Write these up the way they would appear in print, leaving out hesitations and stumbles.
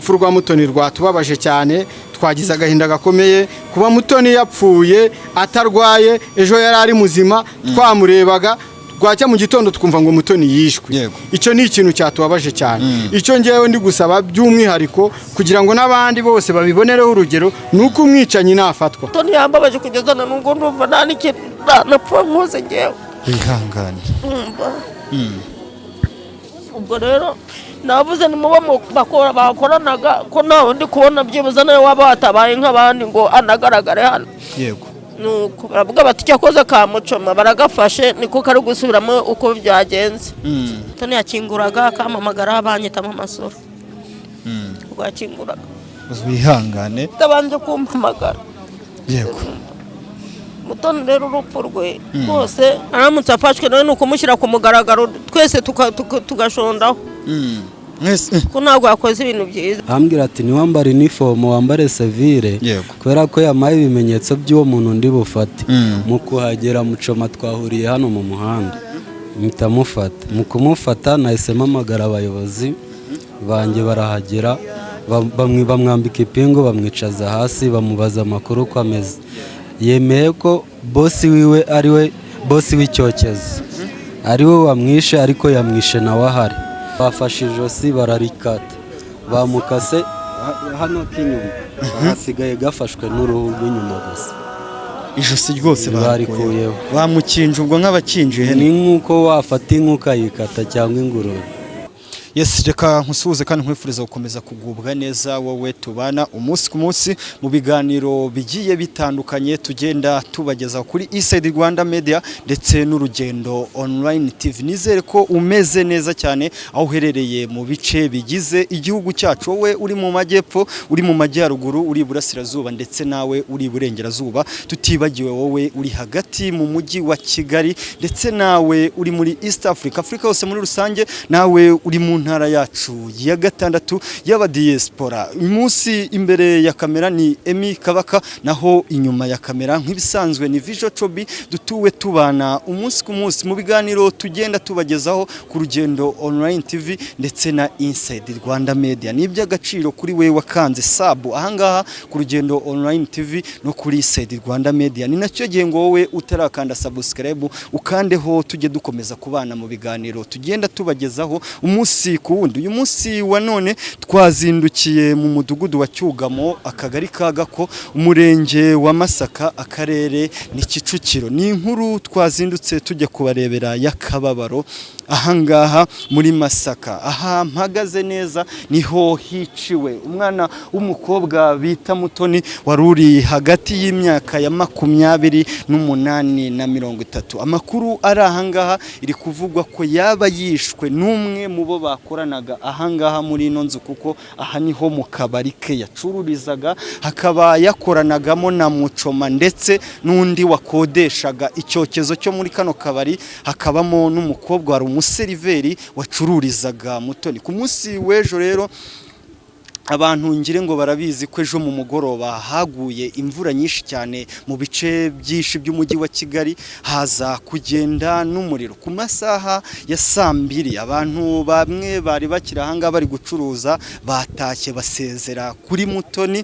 urupfu rwa Mutoni rwatubabaje cyane, twagize agahinda gakomeye kuba Mutoni yapfuye atarwaye, ejo yari ari muzima, twamurebaga twacya mu gitondo twumva ngo Mutoni yishwe. Icyo ni ikintu cyatubabaje cyane. Icyo ngewe ndi gusaba by'umwihariko kugira ngo n'abandi bose babibonereho urugero nuko umwicanyi nafatwa. Mutoni yambabaje kugeza na nubwo ndumva nanike napfa nkoze ngewe. Ihangane. Ubwo rero navuze ni muba bakoranaga ko nawe ndi kubona byibuza nawe waba watabaye nk'abandi ngo anagaragare hano. Yego. Nuko baravuga bati cyakoze ka Mucoma baragafashe niko kari gusubiramo uko byagenze. Mutoni yakinguraga akamamagara abanyita mu masoro. Ubwo yakinguraga. Wihangane. Tabanje kumpamagara. Yego. Mutoni rero urupfu rwe rwose aramutse afashwe nawe nuko mushyira ku mugaragaro twese tugashondaho. Ko ntabwo yakoze ibintu byiza. Ambwira ati niwambare uniform wambare civile kubera ko yamaye ibimenyetso by'uwo muntu ndi bufate. Mu kuhagera Mucoma twahuriye hano mu muhanda mpita mufata, mu kumufata nahise mpamagara abayobozi banjye barahagera, bamwambika ipingu bamwicaza hasi bamubaza amakuru ko ameze. Yemeye ko bosi wiwe ariwe bosi w'icyokezo, ariwe wamwishe ariko yamwishe nawe ahari. Bafashe ijosi bararikata, bamukase hano k'inyuma, hasigaye gafashwe n'uruhu rw'inyuma gusa. Ijosi ryose barikuyeho. Bamukinje ubwo nk'abakinje ihene. Ni nk'uko wafata inka ukayikata cyangwa ingurube. Yes, reka nkusuhuze kandi nkwifuriza gukomeza kugubwa neza wowe tubana umunsi ku munsi mu biganiro bigiye bitandukanye tugenda tubageza kuri Inside Rwanda Media ndetse n'Urugendo Online TV. Nizere ko umeze neza cyane aho uherereye mu bice bigize igihugu cyacu, wowe uri mu majyepfo, uri mu majyaruguru, uri burasirazuba ndetse nawe uri burengerazuba, tutibagiwe wowe uri hagati mu mujyi wa Kigali ndetse nawe uri muri East Africa yose muri rusange, nawe uri mu ntara yacu ya gatandatu y'aba diaspora. Umunsi imbere ya kamera ni Emi Kabaka, naho inyuma ya kamera nk'ibisanzwe ni Visual Chobi. Dutuwe tubana umunsi ku munsi mu biganiro tugenda tubagezaho ku Rugendo Online TV ndetse na Inside Rwanda Media. Ni iby'agaciro kuri we wakanze sub ahangaha ku Rugendo Online TV no kuri Inside Rwanda Media. Ni nacyo gihe ngo wowe utarakanda subscribe ukandeho tujye dukomeza kubana mu biganiro tugenda tubagezaho umunsi kuwundi. Uyu munsi wa none twazindukiye mu mudugudu wa Cyugamo, akagari ka Gako, umurenge wa Masaka, akarere ni Kicukiro. Ni inkuru twazindutse tujya kubarebera y'akababaro ahangaha muri Masaka. Aha mpagaze neza niho hiciwe umwana w'umukobwa bita Mutoni waruri hagati y'imyaka ya 28 na 30. Amakuru ari ahangaha iri kuvugwa ko yaba yishwe n'umwe mu bo bakoranaga ahangaha muri ino nzu, kuko aha niho mu kabari ke yacururizaga, hakaba yakoranagamo na Mucoma ndetse n'undi wakodeshaga icyokezo cyo muri kano kabari, hakabamo n'umukobwa wari umuseriveri wacururizaga Mutoni. Ku munsi w'ejo rero abantu ngire ngo barabizi ko ejo mu mugoroba haguye imvura nyinshi cyane mu bice byinshi by'umujyi wa Kigali, haza kugenda n'umuriro. Ku masaha ya 2 abantu bamwe bari bakira hanga bari gucuruza batashye basezera kuri Mutoni.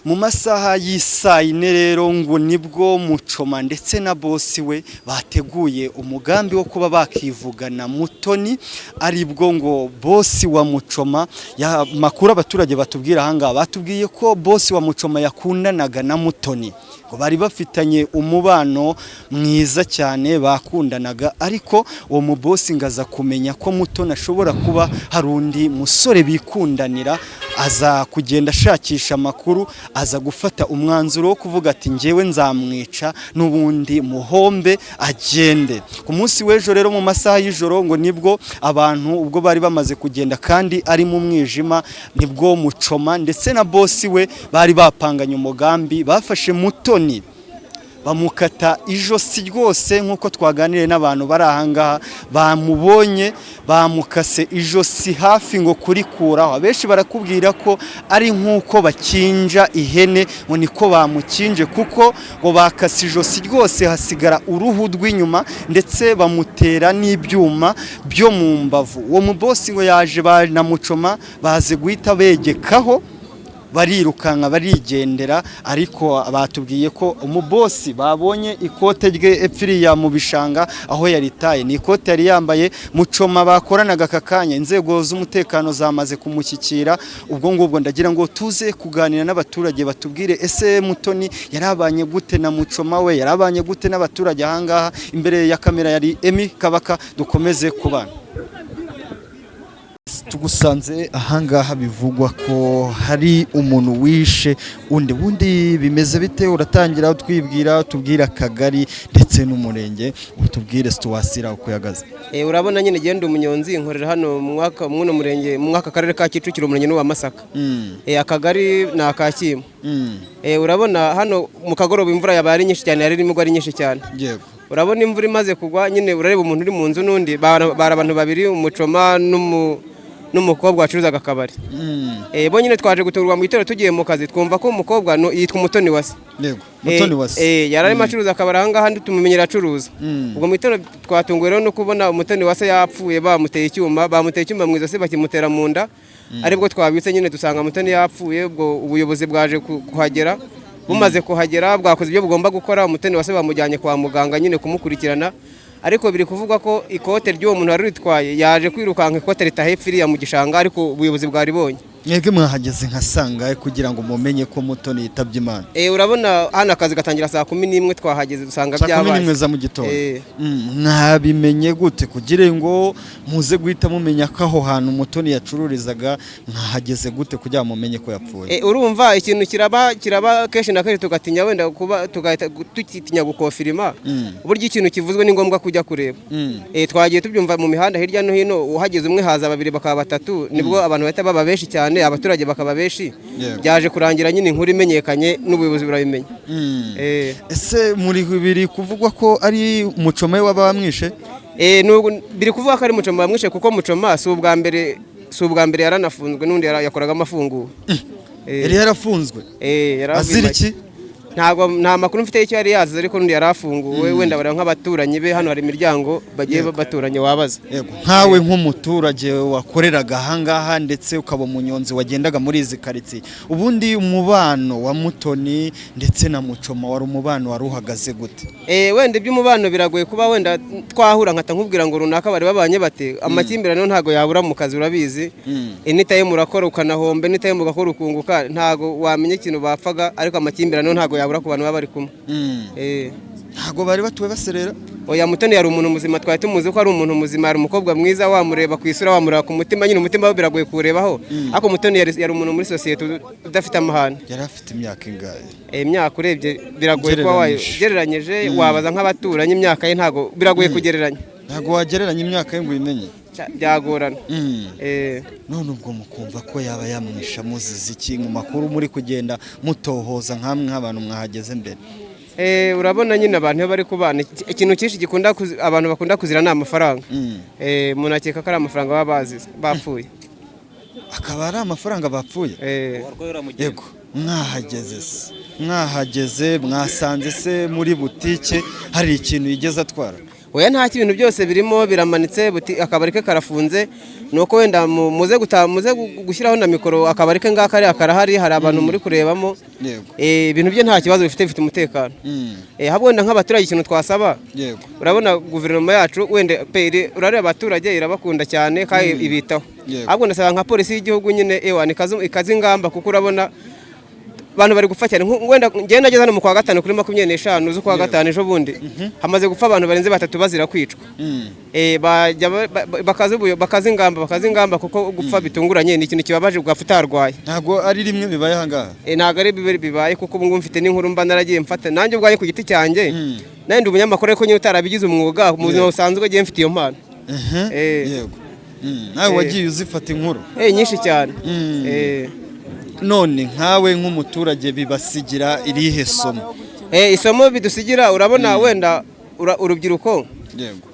Mu masaha y'isayine rero ngo nibwo Mucoma ndetse na bosi we bateguye umugambi wo kuba bakivugana Mutoni, aribwo ngo bosi wa Mucoma ya makuru abaturage batubwira hanga batubwiye ko bosi wa Mucoma yakundanaga na Mutoni, ngo bari bafitanye umubano mwiza cyane bakundanaga, ariko uwo mu bosi ngaza kumenya ko Mutoni ashobora kuba hari undi musore bikundanira, aza kugenda ashakisha amakuru, aza gufata umwanzuro wo kuvuga ati ngewe nzamwica n'ubundi muhombe agende. Ku munsi w'ejo rero mu masaha y'ijoro ngo nibwo abantu ubwo bari bamaze kugenda kandi ari mu mwijima, nibwo Mucoma ndetse na bosi we bari bapanganye umugambi, bafashe Mutoni bamukata ijosi ryose nk'uko twaganiriye n'abantu bari ahangaha bamubonye bamukase ijosi hafi ngo kurikuraho. Abenshi barakubwira ko ari nk'uko bakinja ihene ngo niko bamukinje kuko ngo bakase ijosi ryose hasigara uruhu rw'inyuma ndetse bamutera n'ibyuma byo mu mbavu. Uwo mubosi ngo yaje banamucoma baze guhita begekaho barirukanka barigendera, ariko batubwiye ko umubosi babonye ikote rye epfiriya mu bishanga aho yaritaye, ni ikote yari yambaye. Mucoma bakoranaga aka kanya inzego z'umutekano zamaze kumushyikira. Ubwo ngubwo ndagira ngo tuze kuganira n'abaturage batubwire ese Mutoni yarabanye gute na Mucoma we, yarabanye gute n'abaturage ahangaha. Imbere ya kamera yari Emi Kabaka, dukomeze kubana. Tugusanze ahangaha bivugwa ko hari umuntu wishe undi bimeze bite? Uratangira utwibwira, tubwira akagari ndetse n'umurenge, utubwire situwasiyo uko yagaze. Urabona nyine genda umunyonzi nkorera hano mu murenge mu mwaka karere ka Kicukiro umurenge n'uwa Masaka. Akagari ni akakimo. Urabona hano mu kagoroba imvura yabaye ari nyinshi cyane, yari irimo ari nyinshi cyane. Yego. Urabona imvura imaze kugwa nyine urareba umuntu uri mu nzu n'undi bari abantu babiri, Umucoma n'umukobwa wacuruzaga akabari. Bo nyine twaje gutungurwa mu gitero tugiye mu kazi twumva ko umukobwa yitwa Umutoni Wase. Yego. Mutoni Wase. Yari arimo acuruza akabari ahangaha ndi tumumenyera acuruza. Ubwo mu gitero twatunguwe rero no kubona Umutoni Wase yapfuye, bamuteye icyuma mu izosi bakimutera mu nda. Aribwo twabitse nyine dusanga Umutoni yapfuye. Ubwo ubuyobozi bwaje kuhagera, bumaze kuhagera bwakoze ibyo bugomba gukora. Umutoni Wase bamujyanye kwa muganga nyine kumukurikirana, ariko biri kuvuga ko ikote ry'uwo muntu wari ritwaye yaje kwirukanka ikote ritahepfiriya mu gishanga, ariko ubuyobozi bwaribonye. Mwebwe mwahageze nkasanga kugira ngo mumenye ko Mutoni yitabye Imana? Urabona hano akazi gatangira saa 11 twahageze dusanga byabaye. Saa 11 za mu gitondo. Mwabimenye gute kugira ngo muze guhita mumenya ko aho hantu Mutoni yacururizaga? Mwahageze gute kugira ngo mumenye ko yapfuye? Urumva ikintu kiraba kenshi na kenshi tugatinya wenda kuba tukitinya gukofirima. Uburyo ikintu kivuzwe ni ngombwa kujya kureba. Twagiye tubyumva mu mihanda hirya no hino, uhageze umwe haza babiri bakaba batatu, nibwo abantu bahita baba benshi cyane, abaturage bakaba benshi. Byaje kurangira nyine inkuru imenyekanye n'ubuyobozi burabimenya. Ese muri biri kuvugwa ko ari Mucoma we wabamwishe? Biri kuvuga ko ari Mucoma wamwishe kuko Mucoma si ubwa mbere yaranafunzwe, n'undi yakoraga amafunguro. Yari yarafunzwe? Azira iki? Nta makuru mfite y'icyo yari yazize, ariko n'undi yarafunguwe. Wenda bari nk'abaturanyi be, hano hari imiryango bagiye baturanye wabaza. Nkawe nk'umuturage wakoreraga ahangaha ndetse ukaba umunyonzi wagendaga muri izi karitsiye, ubundi umubano wa Mutoni ndetse na Mucoma wari umubano wari uhagaze gute? Wenda iby'umubano biragoye kuba wenda twahura nkata nkubwira ngo runaka bari babanye bate. Amakimbirane ntago yabura mu kazi, urabizi. Nitaye murakora ukanahombe, nitaye mugakora ukunguka, ntago wamenye ikintu bapfaga, ariko amakimbirane ntago yabura ku bantu baba bari kumwe. Ntago bari batuwe baserera? Oya, Mutoni yari umuntu muzima, twari tumuzi ko ari umuntu muzima, ari umukobwa mwiza, wamureba ku isura, wamureba ku mutima, nyine umutima we biragoye kurebaho. Ariko Mutoni yari umuntu muri societe udafite amahane. Yari afite imyaka ingahe? Imyaka urebye biragoye kuba wagereranyije, wabaza nk'abaturanyi imyaka ye, ntago biragoye kugereranya. Ntago wagereranya imyaka ye ngo uyimenye? Byagorana. None ubwo mukumva ko yaba yamwisha muzizi iki? Mu makuru muri kugenda mutohoza nkamwe nk'abantu mwahageze mbere? Urabona nyine abantu bari kubana, ikintu cyinshi gikunda abantu bakunda kuzira ni amafaranga. Umuntu akeka ko ari amafaranga baba bazize bapfuye. Akaba ari amafaranga bapfuye? Yego. Mwahageze mwasanze se muri butike hari ikintu yigeze atwara? Oya, nta kintu byose birimo biramanitse, akabari ke karafunze. Nuko wenda muze gushyiraho na mikoro, akabari ke ngaka ari akarahari, hari abantu muri kurebamo. Ibintu bye nta kibazo bifite umutekano. Ahubwo wenda nk'abaturage ikintu twasaba, urabona guverinoma yacu wenda urareba abaturage irabakunda cyane kandi ibitaho. Ahubwo ndasaba nka polisi y'igihugu nyine ikaze ingamba, kuko urabona abantu bari gupfa cyane. Wenda ngenda nageze hano mu kwa gatanu kuri 25 z'ukwa gatanu ejo bundi hamaze gupfa abantu barenze 3 bazira kwicwa. Bakaze ingamba kuko gupfa bitunguranye ni ikintu kibabaje, ugapfa utarwaye. Ntago ari rimwe bibaye ahangaha? Ntago ari bibaye, kuko ubu ngubu mfite n'inkuru mba naragiye mfata nanjye ubwaye ku giti cyanjye. Nandi umunyamakuru ariko nyine utarabigize umwuga, mu buzima busanzwe ugiye mfite iyo mpano. Yego. Nawe wagiye uzifata inkuru? Nyinshi cyane. None nkawe nk'umuturage bibasigira irihe somo? isomo bidusigira urabona wenda urubyiruko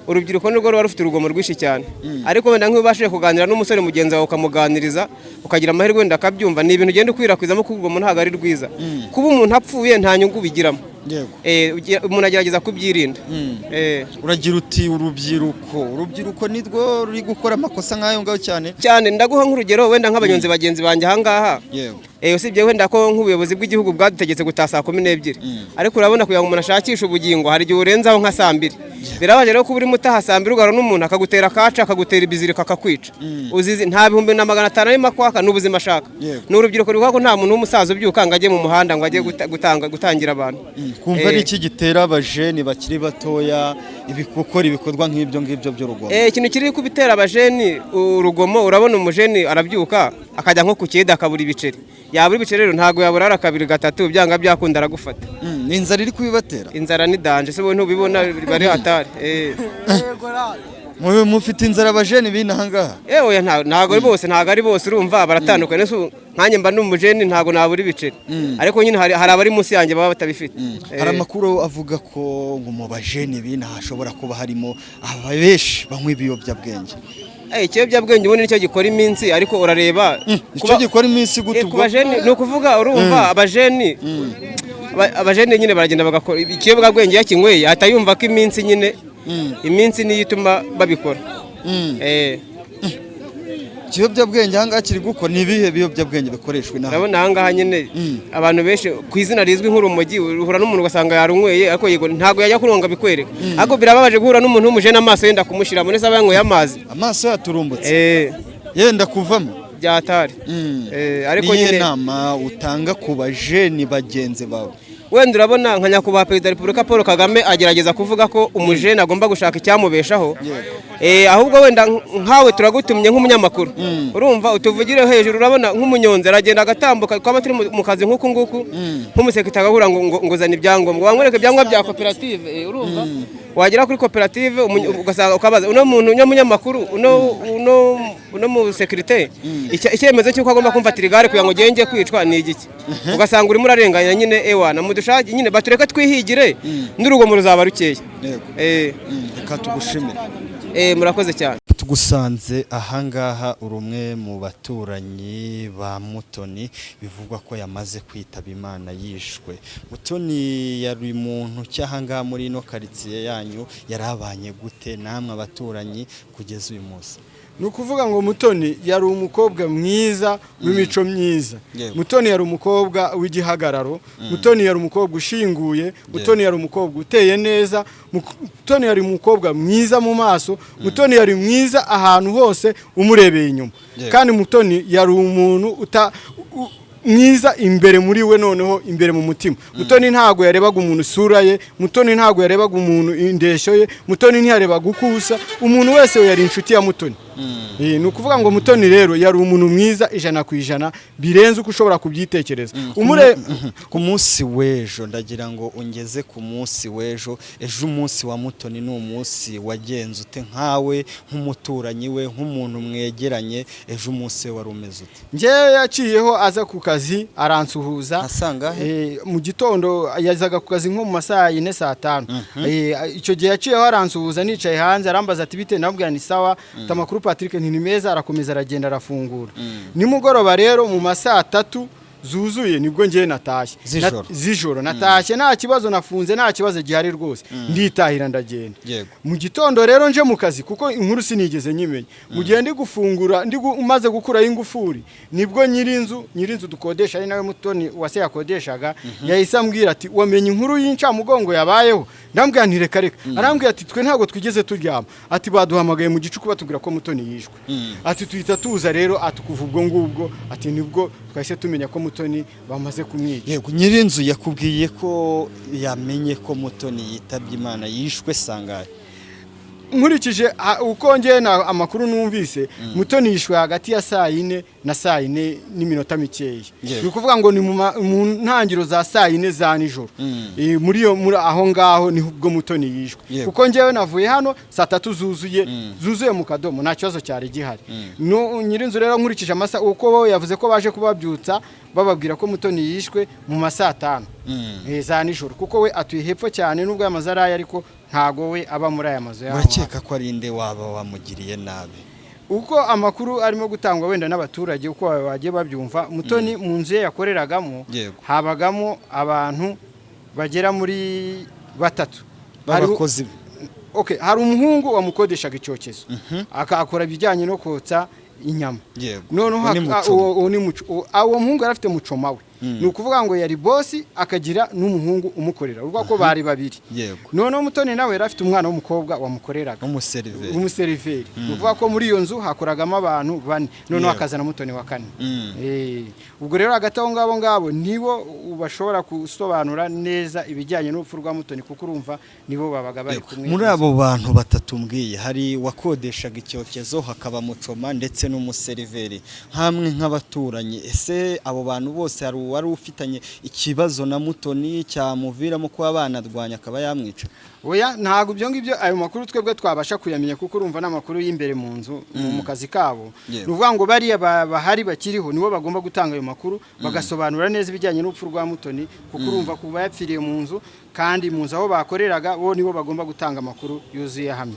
urubyiruko nirwo ruba rufite urugomo rwinshi cyane ariko wenda nk'ubashije kuganira n'umusore mugenzi wawe ukamuganiriza ukagira amahirwe wenda akabyumva ni ibintu ugenda ukwirakwizamo ko urugomo ntabwo ari rwiza kuba umuntu apfuye nta nyungu bigiramo umuntu agerageza kubyirinda uragira uti urubyiruko nirwo ruri gukora amakosa nk'ayo ngaho cyane ndaguha nk'urugero wenda nk'abanyonzi bagenzi banjye ahangaha usibye wenda ko nk'ubuyobozi bw'igihugu bwadutegetse gutaha saa 12 ariko urabona kugira ngo umuntu ashakishe ubugingo hari igihe urenzaho nka saa 2 birabaje rero ko uri mutaha saa 2 ugahura n'umuntu akagutera kaca akagutera ibiziriko akakwica uzizi nta 1500 arimo kwaka n'ubuzima ashaka n'urubyiruko rwako ko nta muntu w'umusaza ubyuka ngo ajye mu muhanda ngo ajye gutangira abantu kumva ari iki gitera abajeni bakiri batoya gukora ibikorwa nk'ibyo by'urugomo ikintu kiri kubitera abajeni urugomo urabona umujeni arabyuka akajya nko ku kiyede akabura ibiceri yabura ibiceri rero ntago yaburara 2 3 byanga byakunda aragufata ni inzara iri kubibatera inzara ni danje se wowe ntubibona bari hatari mufite inzara abajeni binahangaha oya ntago ari bose urumva baratandukanye nkanjye mba n'umujeni ntago nabura ibiceri ariko nyine hari abari munsi yanjye baba batabifite hari amakuru avuga ko ngo mu bajeni binaha hashobora kuba harimo ababeshi banywa ibiyobyabwenge ikiyobyabwenge ubundi nicyo gikora iminsi ariko urareba icyo gikora iminsi gute ubwo ni ukuvuga urumva abajeni nyine baragenda bagakora ikiyobyabwenge yakinyweye ahita yumva ko iminsi nyine iminsi niyo ituma babikora ikiyobyabwenge ahangaha kiri gukora ni ibihe biyobyabwenge bikoreshwa inaha urabona ahangaha nyine abantu benshi ku izina rizwi nk'urumogi uhura n'umuntu ugasanga yarunyweye ariko yego ntabwo yajya kuronga bikwereka ariko birababaje guhura n'umuntu w'umujene amaso yenda kumushyira muri saba yanyweye amazi amaso yaturumbutse yenda kuvamo byatari ariko nyine inama utanga ku bajeni bagenzi bawe wenda urabona nka nyakubahwa perezida wa repubulika Paul Kagame agerageza kuvuga ko umujene agomba gushaka icyamubeshaho ahubwo wenda nkawe turagutumye nk'umunyamakuru urumva utuvugire hejuru urabona nk'umunyonzi aragenda agatambuka twaba turi mu kazi nk'uku nguku nk'umusekirite agahura ngo zana ibyangombwa wamwereka ibyangombwa bya koperative urumva wagera kuri koperative ugasanga ukabaza uno muntu umunyamakuru uno musekirite icyemezo cy'uko agomba kumfatira igare kugira ngo ugenge kwicwa ni igiki ugasanga urimo urarenganya nyine ewana mudushake nyine batureke twihigire n'urugomo ruzaba rukeye reka tugushimire murakoze cyane tugusanze ahangaha uri umwe mu baturanyi ba Mutoni bivugwa ko yamaze kwitaba Imana yishwe Mutoni yari muntu cyahangaha muri ino karitsiye yanyu yarabanye gute namwe abaturanyi kugeza uyu munsi ni ukuvuga ngo Mutoni yari umukobwa mwiza w'imico myiza Mutoni yari umukobwa w'igihagararo Mutoni yari umukobwa ushinguye Mutoni yari umukobwa uteye neza Mutoni yari umukobwa mwiza mu maso Mutoni yari mwiza ahantu hose umurebeye inyuma kandi Mutoni yari umuntu mwiza imbere muri we noneho imbere mu mutima Mutoni ntago yarebaga umuntu isura ye Mutoni ntago yarebaga umuntu indeshyo ye Mutoni ntiyarebaga ukusa umuntu wese yari inshuti ya Mutoni ni ukuvuga ngo Mutoni rero yari umuntu mwiza 100% birenze uko ushobora kubyitekereza ku munsi w'ejo ndagira ngo ungeze ku munsi w'ejo ejo umunsi wa Mutoni ni umunsi wagenze ute nkawe nk'umuturanyi we nk'umuntu mwegeranye ejo umunsi wari umeze ute ngewe yaciyeho aza ku kazi aransuhuza asanga mu gitondo yazaga ku kazi nko mu masaha 4 saa 5 icyo gihe yaciyeho aransuhuza nicaye hanze arambaza ati bite nabwira ni sawa tamakuru Patrick ni meza arakomeza aragenda arafungura nimugoroba rero mu masaha 3 zuzuye nibwo ngiye natashye z'ijoro natashye nta kibazo nafunze nta kibazo gihari rwose nditahira ndagenda mu gitondo rero nje mu kazi kuko inkuru sinigeze nyimenya mu gihe ndi gufungura umaze gukuraho ingufuri nibwo nyirinzu dukodesha ari nawe Mutoni wase yakodeshaga yahise ambwira ati wamenye inkuru y'incamugongo yabayeho ndambwira nti reka arambwira ati twe ntago twigeze turyama ati baduhamagaye mu gicuku batubwira ko Mutoni yishwe ati tuhita tuza rero atukuva ubwo ngubwo ati nibwo twahise tumenya ko Mutoni bamaze kumwica yego nyirinzu yakubwiye ko yamenye ko Mutoni yitabye Imana yishwe sangaye nkurikije uko ngiye na amakuru numvise Mutoni yishwe hagati ya 4 na 4 n'iminota mikeya. Ni kuvuga ngo ni mu ntangiro za 4 za nijoro. Muri aho ngaho ni ubwo Mutoni yishwe. Kuko ngewe navuye hano saa 3 zuzuye mu kadomo nta kibazo cyari gihari. No nyirinzu rero nkurikije amasa uko yavuze ko baje kubabyutsa bababwira ko Mutoni yishwe mu masaa 5 za nijoro kuko we atuye hepfo cyane nubwo yamazaraye ariko ntago we aba muri aya mazu yaho. Urakeka ko ari inde waba wamugiriye nabi? Uko amakuru arimo gutangwa wenda n'abaturage uko bagiye babyumva Mutoni mu nzu yakoreragamo habagamo abantu bagera muri 3 babakozi. Okay, hari umuhungu wamukodeshaga icyokezo akakora ibijyanye no kotsa inyama. None uwo muhungu arafite mucoma we. Ni ukuvuga ngo yari bosi akagira n'umuhungu umukorera urwa ko bari babiri. None Mutoni nawe yarafite umwana w'umukobwa wamukoreraga umuseriveri. Ni ukuvuga ko muri iyo nzu hakoragamo abantu 4 none akazana Mutoni wa 4. Ubwo rero hagati aho ngabo nibo bashobora gusobanura neza ibijyanye n'urupfu rwa Mutoni kuko urumva nibo babaga bari kumwe. Muri abo bantu batatumbwiye hari wakodeshaga icyokezo hakaba mucoma ndetse n'umuseriveri hamwe nk'abaturanyi. Ese abo bantu bose hari wari ufitanye ikibazo na Mutoni cyamuviramo kuba banadwanya akaba yamwica? Oya ntago byo ngibyo ayo makuru twebwe twabasha kuyamenya kuko urumva n'amakuru y'imbere mu nzu mu kazi kabo. Nuvuga ngo bari bahari bakiriho nibo bagomba gutanga ayo makuru bagasobanura neza ibijyanye n'urupfu rwa Mutoni kuko urumva kuba yapfiriye mu nzu kandi mu nzu aho bakoreraga bo nibo bagomba gutanga amakuru yuzuye hamwe.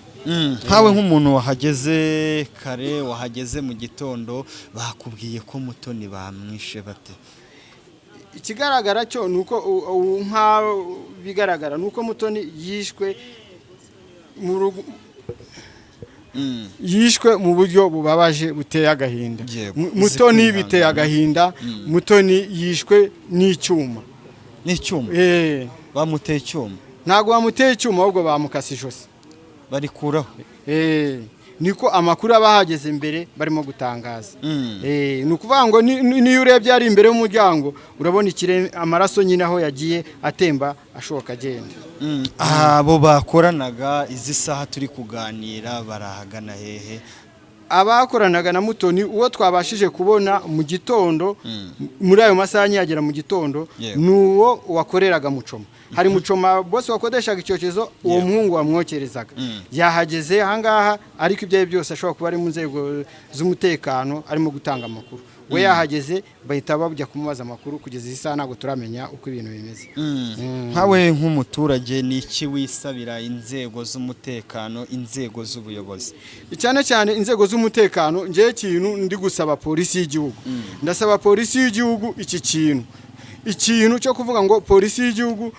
Hawe nk'umuntu wahageze kare wahageze mu gitondo bakubwiye ko Mutoni bamwishe bate? Ikigaragara cyo nuko nka bigaragara nuko Mutoni yishwe mu buryo bubabaje buteye agahinda. Mutoni biteye agahinda. Mutoni yishwe n'icyuma. Bamuteye icyuma? Ntago bamuteye icyuma ahubwo bamukase ijosi barikuraho. Niko amakuru abahageze mbere barimo gutangaza. Ni ukuvuga ngo niyo urebye ari imbere y'umuryango urabona amaraso nyine aho yagiye atemba ashoka agenda. Abo bakoranaga izi saha turi kuganira barahagana hehe? Abakoranaga na Mutoni uwo twabashije kubona mu gitondo muri ayo masaha yagera mu gitondo nuwo wakoreraga mucoma. Hari mucoma bose wakodeshaga icyokezo uwo muhungu wamwokerezaga. Yahageze ahangaha ariko ibyo byose ashobora kuba ari mu nzego z'umutekano arimo gutanga amakuru. We yahageze bahita babujya kumubaza amakuru kugeza isa ntago turamenya uko ibintu bimeze. Nkawe nk'umuturage ni iki wisabira inzego z'umutekano inzego z'ubuyobozi? Cyane cyane inzego z'umutekano ngiye kintu ndi gusaba polisi y'igihugu. Ndasaba polisi y'igihugu ikintu cyo kuvuga ngo polisi y'igihugu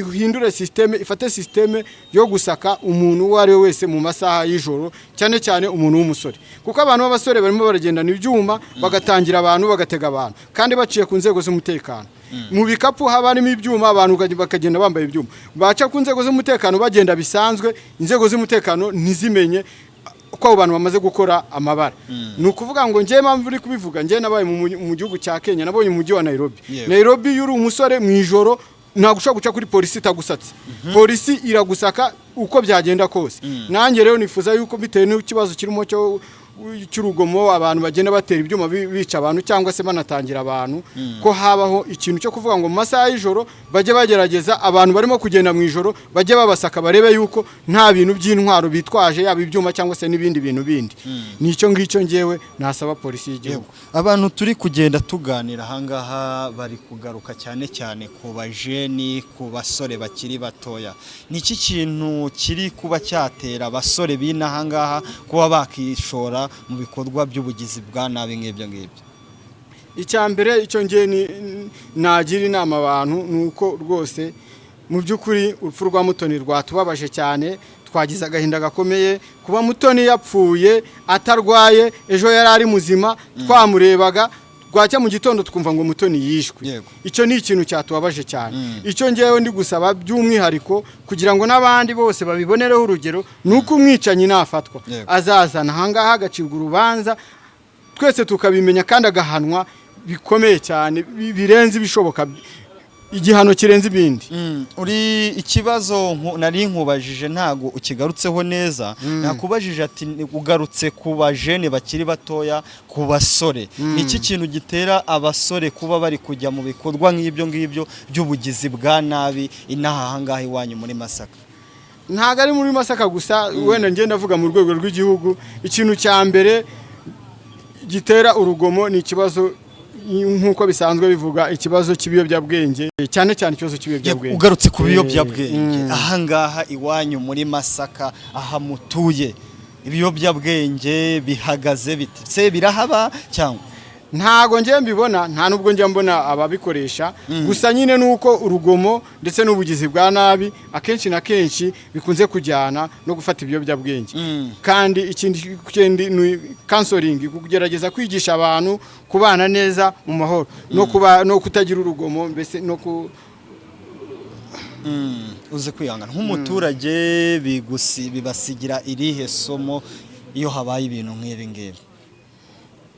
ihindure systeme ifate systeme yo gusaka umuntu uwo ari we wese mu masaha y'ijoro cyane cyane umuntu w'umusore kuko abantu b'abasore barimo baragendana ibyuma bagatangira abantu bagatega abantu kandi baciye ku nzego z'umutekano mu bikapu habarimo ibyuma abantu bakagenda bambaye ibyuma baca ku nzego z'umutekano bagenda bisanzwe inzego z'umutekano ntizimenye uko abo bantu bamaze gukora amabara. Ni ukuvuga ngo ngiye mpamvu uri kubivuga ngiye nabaye mu gihugu cya Kenya nabonye umujyi wa Nairobi yuri umusore mu ijoro ntabwo ushobora guca kuri polisi itagusatse. Polisi iragusaka uko byagenda kose. Nanjye rero nifuza yuko bitewe n'ikibazo kirimo cy'urugomo abantu bagenda batera ibyuma bica abantu cyangwa se banatangira abantu ko habaho ikintu cyo kuvuga ngo mu masaha y'ijoro bajye bagerageza abantu barimo kugenda mu ijoro bajye babasaka barebe yuko nta bintu by'intwaro bitwaje yaba ibyuma cyangwa se n'ibindi bintu bindi. Nicyo ngicyo ngewe nasaba polisi y'igihugu. Abantu turi kugenda tuganira ahangaha bari kugaruka cyane cyane ku bajeni ku basore bakiri batoya. Niki kintu kiri kuba cyatera abasore bina ahangaha kuba bakishora mu bikorwa by'ubugizi bwa nabi nk'ibyo ngibyo? Icyambere icyo ngiye nagira inama abantu nuko rwose mu by'ukuri urupfu rwa Mutoni rwatubabaje cyane twagize agahinda gakomeye kuba Mutoni yapfuye atarwaye ejo yari ari muzima twamurebaga twacya mu gitondo twumva ngo Mutoni yishwe. Icyo ni ikintu cyatubabaje cyane. Icyo ngewe ndi gusaba by'umwihariko kugira ngo n'abandi bose babibonereho urugero nuko umwicanyi nafatwa azazana ahangaha agacirwa urubanza twese tukabimenya kandi agahanwa bikomeye cyane birenze ibishoboka igihano kirenze ibindi. Uri ikibazo nari nkubajije ntago ukigarutseho neza, nakubajije ati ugarutse ku bajene bakiri batoya, ku basore, niki kintu gitera abasore kuba bari kujya mu bikorwa nk'ibyo ngibyo by'ubugizi bwa nabi inaha hangaha iwanyu muri Masaka? Ntago ari muri Masaka gusa, wenda ngenda avuga mu rwego rw'igihugu. Ikintu cya mbere gitera urugomo ni ikibazo nk'uko bisanzwe bivuga, ikibazo cy'ibiyobyabwenge, cyane cyane ikibazo cy'ibiyobyabwenge. Ugarutse ku biyobyabwenge, ahangaha iwanyu muri Masaka aha mutuye, ibiyobyabwenge bihagaze biti? Se birahaba cyangwa? Ntago ngiye mbibona, nta nubwo njya mbona ababikoresha, gusa nyine nuko urugomo ndetse n'ubugizi bwa nabi akenshi na kenshi bikunze kujyana no gufata ibiyobyabwenge. Kandi ikindi ni counseling, kugerageza kwigisha abantu kubana neza mu mahoro, no kutagira urugomo, mbese no uze kwihangana. Nk'umuturage bibasigira irihe somo iyo habaye ibintu nk'ibi ngibi?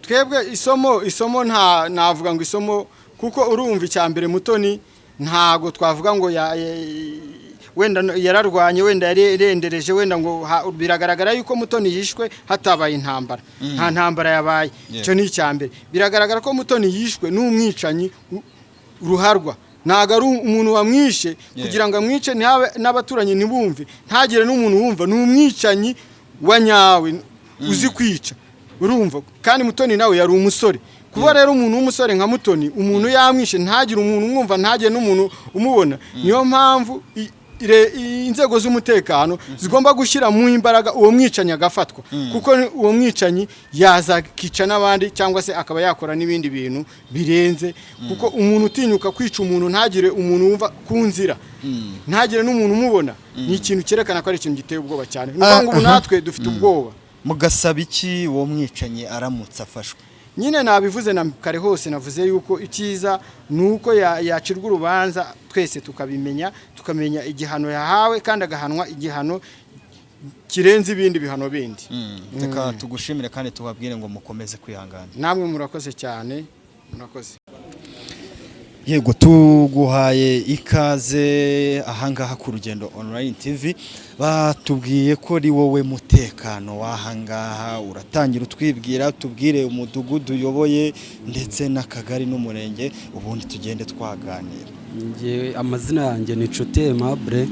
Twebwe isomo navuga ngo isomo, kuko urumva icyambere Mutoni ntago twavuga ngo wenda yararwanye, wenda yarendereje, wenda ngo biragaragara yuko Mutoni yishwe hatabaye intambara. Nta ntambara yabaye, cyo ni icyambere. Biragaragara ko Mutoni yishwe n'umwicanyi ruharwa, ntago ari umuntu wamwishe kugira ngo amwice n'abaturanyi ntibumve, ntagire n'umuntu wumva. Ni umwicanyi wa nyawe uzi kwica, urumva. Kandi Mutoni nawe yari umusore. Kuba rero umuntu w'umusore nka Mutoni, umuntu yamwishe ntagire umuntu umwumva, ntagire n'umuntu umubona. Niyo mpamvu inzego z'umutekano zigomba gushyira mu imbaraga uwo mwicanyi agafatwa, kuko uwo mwicanyi yazakica n'abandi, cyangwa se akaba yakora n'ibindi bintu birenze. Kuko umuntu utinyuka kwica umuntu ntagire umuntu wumva ku nzira, ntagire n'umuntu umubona, ni ikintu cyerekana ko ari ikintu giteye ubwoba cyane. Nuko ngo natwe dufite ubwoba. Mugasaba iki uwo mwicanyi aramutse afashwe? Nyine nabivuze na kare hose, navuze yuko icyiza nuko yacirwa urubanza, twese tukabimenya, tukamenya igihano yahawe, kandi agahanwa igihano kirenze ibindi bihano bindi. Reka tugushimire kandi tubabwire ngo mukomeze kwihangana. Namwe murakoze cyane, murakoze. Yego, tuguhaye ikaze ahangaha ku Rugendo Online TV. Batubwiye ko ari wowe mutekano wahangaha, uratangira utwibwira, tubwire umudugudu uyoboye ndetse n'akagari n'umurenge, ubundi tugende twaganira. Amazina yanjye ni Nshuti Aimable,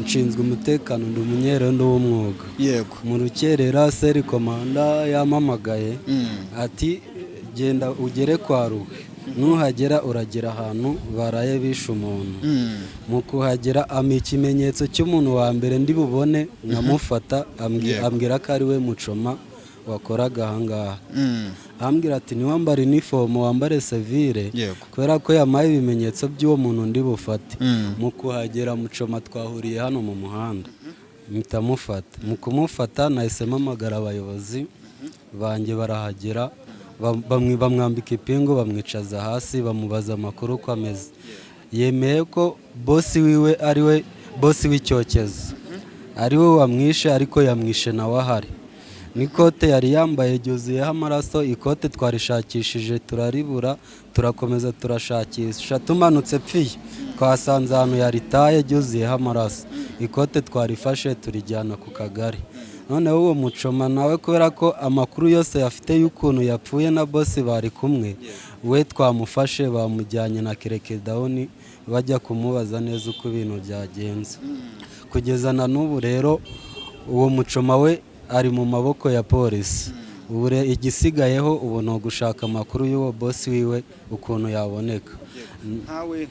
nshinzwe umutekano, ndi umunyerondo w'umwuga. Yego. Mu rukerera seri komanda yamamagaye ati genda ugere kwa Ruhe, nuhagera uragera ahantu baraye bishe umuntu. Mu kuhagera ikimenyetso cy'umuntu wa mbere ndi bubone nkamufata, ambwira ko ari we Muchoma wakoraga ahangaha. Ambwira ati niwambare uniform, wambare civile, kubera ko yamaye ibimenyetso by'uwo muntu ndi bufate. Mu kuhagera Muchoma twahuriye hano mu muhanda, mpita mufata. Mu kumufata nahise mpamagara abayobozi banjye, barahagera, bamwambika ipingu, bamwicaza hasi, bamubaza amakuru uko ameze. Yemeye ko bosi wiwe ari we bosi w'icyokezo, ari we wamwishe, ariko yamwishe nawe ahari. N'ikote yari yambaye ryuzuyeho amaraso, ikote twarishakishije turaribura, turakomeza turashakisha, tumanutse pfiye twasanze ahantu yaritaye ryuzuyeho amaraso. Ikote twarifashe turijyana ku kagari. Noneho uwo Muchoma nawe kubera ko amakuru yose yafite y'ukuntu yapfuye na bosi bari kumwe, we twamufashe, bamujyanye na Kerekedawuni bajya kumubaza neza uko ibintu byagenze. Kugeza na n'ubu rero uwo Muchoma we ari mu maboko ya polisi. Ubu igisigayeho ubu ni ugushaka amakuru y'uwo bosi wiwe ukuntu yaboneka. Ntawe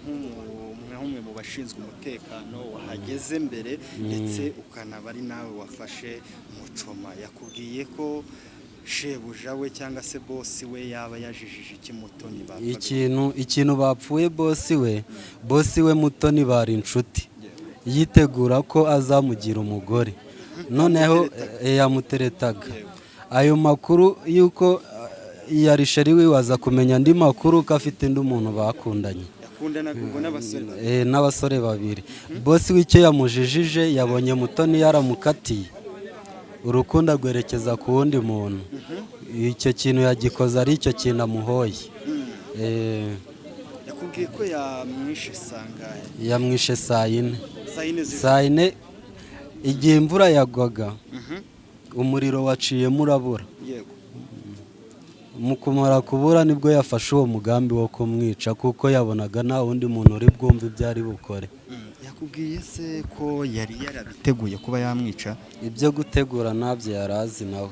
nk'umwe mu bashinzwe umutekano wahageze mbere, ndetse ukanaba ari nawe wafashe Muchoma, yakubwiye ko shebuja we cyangwa se bosi we yaba yajijije iki Mutoni? Ikintu bapfuye bosi we Mutoni bari inshuti, yitegura ko azamugira umugore, noneho yamuteretaga. Ayo makuru yuko yari sheri we, waza kumenya andi makuru ko afite undi muntu bakundanye, n'abasore babiri. Bosi w'icyo yamujijije, yabonye Mutoni yaramukatiye, urukundo rwerekeza ku wundi muntu. Icyo kintu yagikoze ari icyo kintu amuhoye. yakubwiye ko yamwishe sangahe? yamwishe saa yine z'ijoro. saa yine igihe imvura yagwaga umuriro waciyemo urabura. Yego. mu kumara kubura nibwo yafashe uwo mugambi wo kumwica kuko yabonaga nta wundi muntu uri bwumve ibyo ari bukore. yakubwiye se ko yari yarabiteguye kuba yamwica? ibyo gutegura ntabyo yari azi nawe.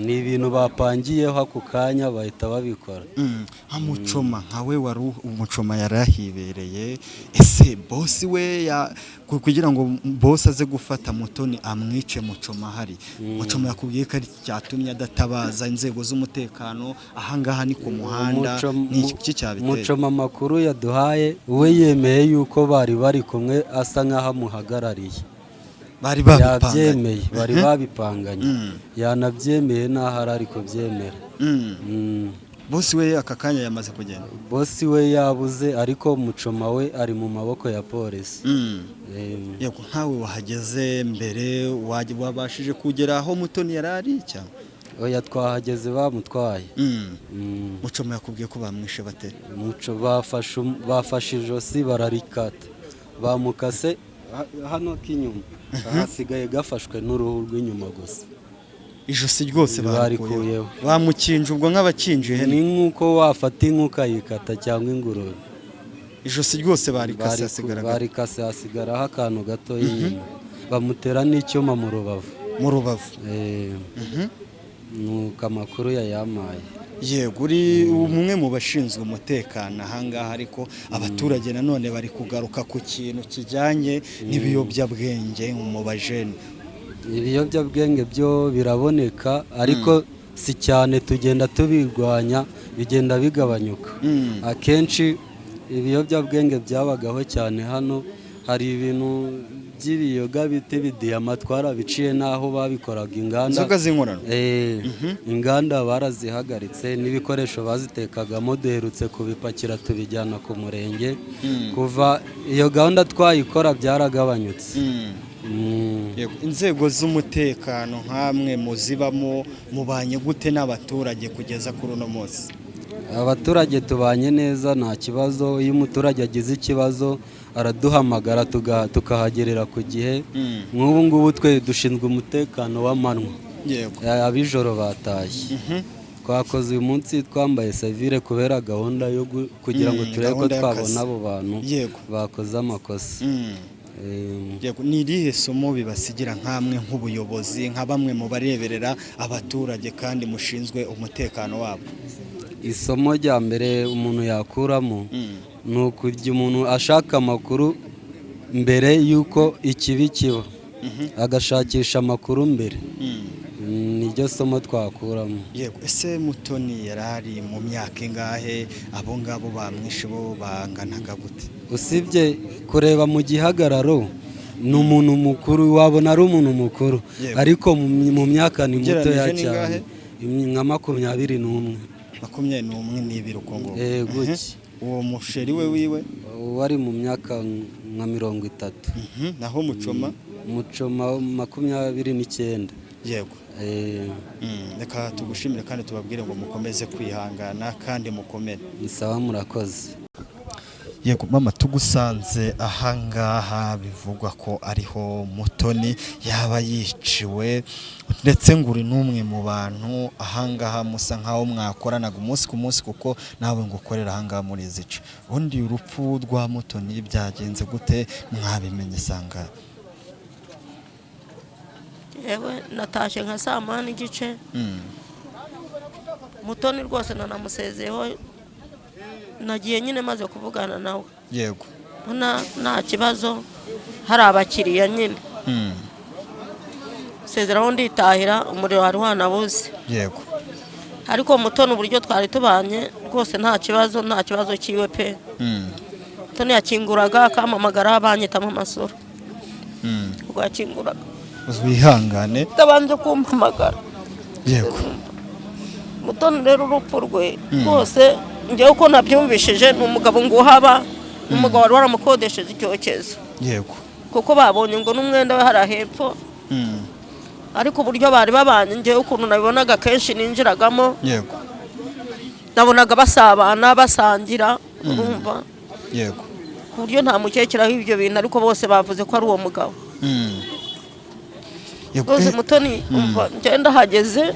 ni ibintu bapangiyeho ako kanya bahita babikora. nka Muchoma nkawe wari Muchoma yarahibereye, ese bosi we kugira ngo bosi aze gufata Mutoni amwice Muchoma hari Muchoma yakubwiye ko ari cyatumye adatabaza inzego z'umutekano ahangaha ni ku muhanda ni iki cyabiteye? Muchoma makuru yaduhaye we yemeye yuko bari kumwe asa nkaho amuhagarariye. bari babipanganye yanabyemeye naho ari kubyemera. bosi we aka kanya yamaze kugenda? bosi we yabuze ariko Muchoma we ari mu maboko ya polisi. yego. nkawe wahageze mbere wabashije kugera aho Mutoni yari ari cyangwa? oya twahageze bamutwaye. Muchoma yakubwiye ko bamwishe bate? bafashe ijosi bararikata bamukase hano k'inyuma hasigaye gafashwe n'uruhu rw'inyuma gusa. ijosi ryose barikuyeho bamukinje ubwo nk'abakinje ihene? ni nk'uko wafata inka ukayikata cyangwa ingurube. ijosi ryose barikase hasigaraho akantu gato inyuma bamutera n'icyuma mu rubavu. nuko amakuru yayamaye. yego. uri umwe mu bashinzwe umutekano ahangaha ariko abaturage nanone bari kugaruka ku kintu kijyanye n'ibiyobyabwenge mu bajene. ibiyobyabwenge byo biraboneka ariko si cyane, tugenda tubirwanya bigenda bigabanyuka. akenshi ibiyobyabwenge byabagaho cyane hano, hari ibintu by'ibiyoga bita ibidiyama twarabiciye n'aho babikoraga inganda. inzoga z'inkorano? inganda barazihagaritse n'ibikoresho bazitekagamo duherutse kubipakira tubijyana ku murenge. kuva iyo gahunda twayikora byaragabanyutse. inzego z'umutekano nk'amwe muzibamo mubanye gute n'abaturage kugeza kuri uno munsi? abaturage tubanye neza nta kibazo. iyo umuturage agize ikibazo araduhamagara tukahagerera ku gihe. nk'ubu ngubu twe dushinzwe umutekano w'amanywa, ab'ijoro batashye. twakoze uyu munsi twambaye savire kubera gahunda yo kugira ngo turebe ko twabona abo bantu bakoze amakosa. ni irihe somo bibasigira nk'amwe nk'ubuyobozi nka bamwe mu bareberera abaturage kandi mushinzwe umutekano wabo? isomo rya mbere umuntu yakuramo ni ukujya umuntu ashaka amakuru mbere y'uko ikibi kiba, agashakisha amakuru mbere. niryo somo twakuramo. yego. ese Mutoni yari ari mu myaka ingahe? abo ngabo bamwishe bo banganaga gute? usibye kureba mu gihagararo ni umuntu mukuru, wabona ari umuntu mukuru ariko mu myaka ni mutoya cyane, nka 21. 21 n'ibiri uko ngo? gutya. uwo musheri we wiwe wari mu myaka nka 30. naho Muchoma? Muchoma 29. yego. reka tugushimire kandi tubabwire ngo mukomeze kwihangana kandi mukomere. Sawa, murakoze. yego mama, tugusanze ahangaha bivugwa ko ariho Mutoni yaba yiciwe, ndetse ngo uri n'umwe mu bantu ahangaha musa nkaho mwakoranaga umunsi ku munsi kuko nawe ngo ukorera ahangaha muri izice. ubundi urupfu rwa Mutoni byagenze gute? mwabimenye sanga? yewe natashe nka saa 8:30. Mutoni rwose nanamusezeho, nagiye nyine maze kuvugana nawe. yego. nta kibazo, hari abakiriya nyine. sezeraho nditahira, umuriro wari wanabuze. yego. ariko Mutoni uburyo twari tubanye rwose nta kibazo kiwe pe. Mutoni yakinguraga akampamagara banyitamo amasura. ubwo yakinguraga wihangane tabanje kumpamagara. yego. Mutoni rero urupfu rwe rwose njyewe uko nabyumvishije ni umugabo ngo uhaba, n'umugabo wari waramukodesheje icyokezo. yego. kuko babonye ngo n'umwenda we hari hepfo. ariko uburyo bari babanye njyewe ukuntu nabibonaga kenshi ninjiragamo, yego, nabonaga basabana basangira, urumva yego ku buryo nta mukekeraho ibyo bintu ariko bose bavuze ko ari uwo mugabo rwose Mutoni umva ngenda hageze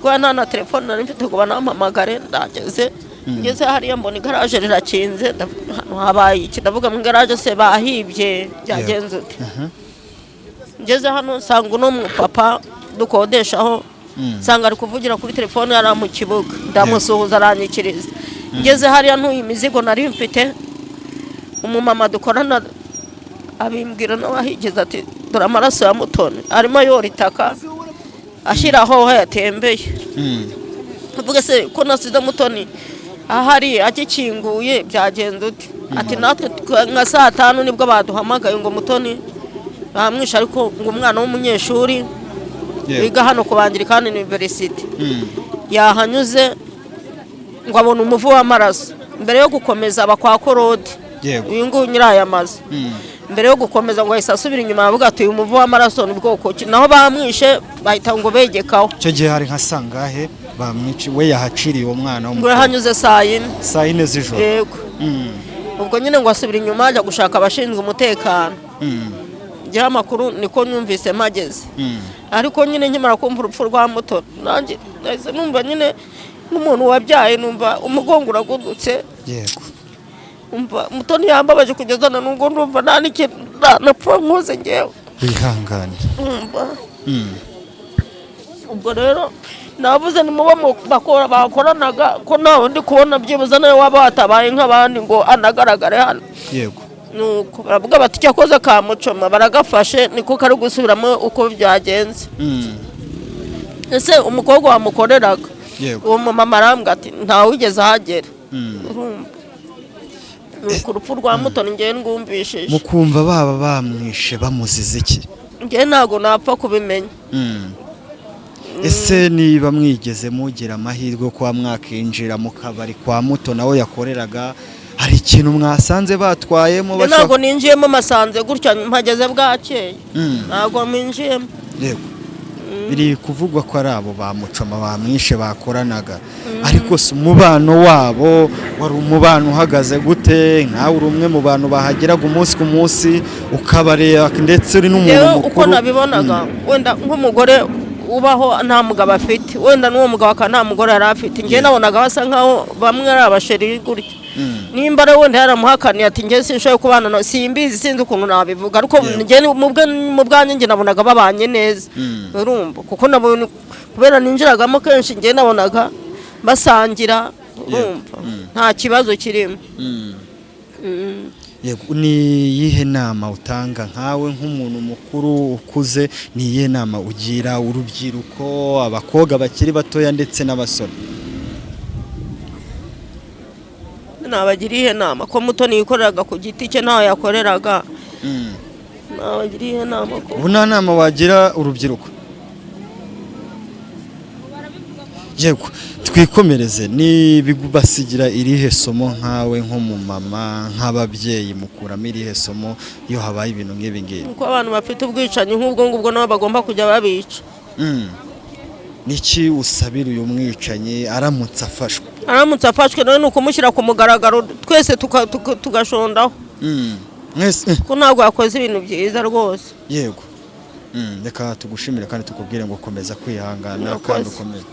kuba nta na telefone nari mfite ngo banampamagare ndageze ngeze hariya mbona igaraje rirakinze hano habaye iki ndavuga mu igaraje se bahibye byagenze ute ngeze hano nsanga uno mupapa dukodeshaho nsanga ari kuvugira kuri telefone yari mu kibuga ndamusuhuza aranyikiriza ngeze hariya ntuye imizigo nari mfite umumama dukorana abimbwira nawe ahigeze ati dore amaraso ya Mutoni arimo yora itaka ashyiraho aho yatembeye avuga se ko nasize Mutoni ahari agikinguye byagenze ute ati natwe nka saa 5 nibwo baduhamagaye ngo Mutoni bamwisha ariko ngo umwana w'umunyeshuri biga hano kubangira kandi university yahanyuze ngo abona umuvu w'amaraso mbere yo gukomeza bakwa korode uyu nguyu nyiraya maze mbere yo gukomeza ngo ahise asubira inyuma avuga ati uyu muvu w'amaraso ni bwoko ki naho bamwishe bahita ngo begekaho cyo gihe hari nka sangahe bamwici we yahaciriye uwo mwana ngo hanyuze saa 4 z'ijoro yego ubwo nyine ngo asubira inyuma ajya gushaka abashinzwe umutekano ngira amakuru niko nyumvise mageze ariko nyine nkimara kumva urupfu rwa Mutoni nanjye nahise numva nyine n'umuntu wabyaye numva umugongo uragudutse yego umva Mutoni yambabaje kugeza na nubwo ndumva nta n'ikintu napfa nkoze ngewe wihangane ubwo rero navuze nimuba bakoranaga ko nawe ndi kubona byibuze nawe waba watabaye nk'abandi ngo anagaragare hano yego nuko baravuga bati cyakoze kamucoma baragafashe niko kari gusubiramo uko byagenze ese umukobwa wamukoreraga uwo mama arambwira ati ntawe wigeze ahagera nuko urupfu rwa Mutoni ngewe ngumvishije mukumva baba bamwishe bamuzize iki ngewe ntabwo napfa kubimenya ese niba mwigeze mugira amahirwe kwa mwakinjira mu kabari kwa Mutoni aho yakoreraga hari ikintu mwasanze batwayemo ntabwo ninjiyemo masanze gutya mpageze bwakeye ntabwo minjiyemo yego biri kuvugwa ko ari abo bamucoma bamwishe bakoranaga ariko se umubano wabo wari umubano uhagaze gute nkawe uri umwe mu bantu bahageraga umunsi ku munsi ukabareba ndetse uri n'umuntu mukuru uko nabibonaga wenda nk'umugore ubaho nta mugabo afite wenda n'uwo mugabo akaba nta mugore yari afite njye nabonaga basa nkaho bamwe ari abasheri gutya nimba rero wenda yaramuhakaniye ati njye sinshoboye kubana no simbizi sinzi ukuntu nabivuga ariko njye mu bwanjye njye nabonaga babanye neza urumva kuko nabona kubera ninjiragamo kenshi njye nabonaga basangira urumva nta kibazo kirimo yego ni yihe nama utanga nkawe nk'umuntu mukuru ukuze ni yihe nama ugira urubyiruko abakobwa bakiri batoya ndetse n'abasore nabagiriye inama ko Mutoni yikoreraga ku giti cye ntaho yakoreraga nabagiriye inama ko ubu nta nama wagira urubyiruko yego twikomereze ni bigubasigira irihe somo nkawe nk'umumama nk'ababyeyi mukuramo irihe somo iyo habaye ibintu nk'ibi ngibi uko abantu bafite ubwicanyi nk'ubwo ngubwo nabo bagomba kujya babica niki usabira uyu mwicanyi aramutse afashwe nawe ni ukumushyira ku mugaragaro twese tugashondaho ko ntabwo yakoze ibintu byiza rwose yego reka tugushimire kandi tukubwire ngo komeza kwihangana kandi ukomeze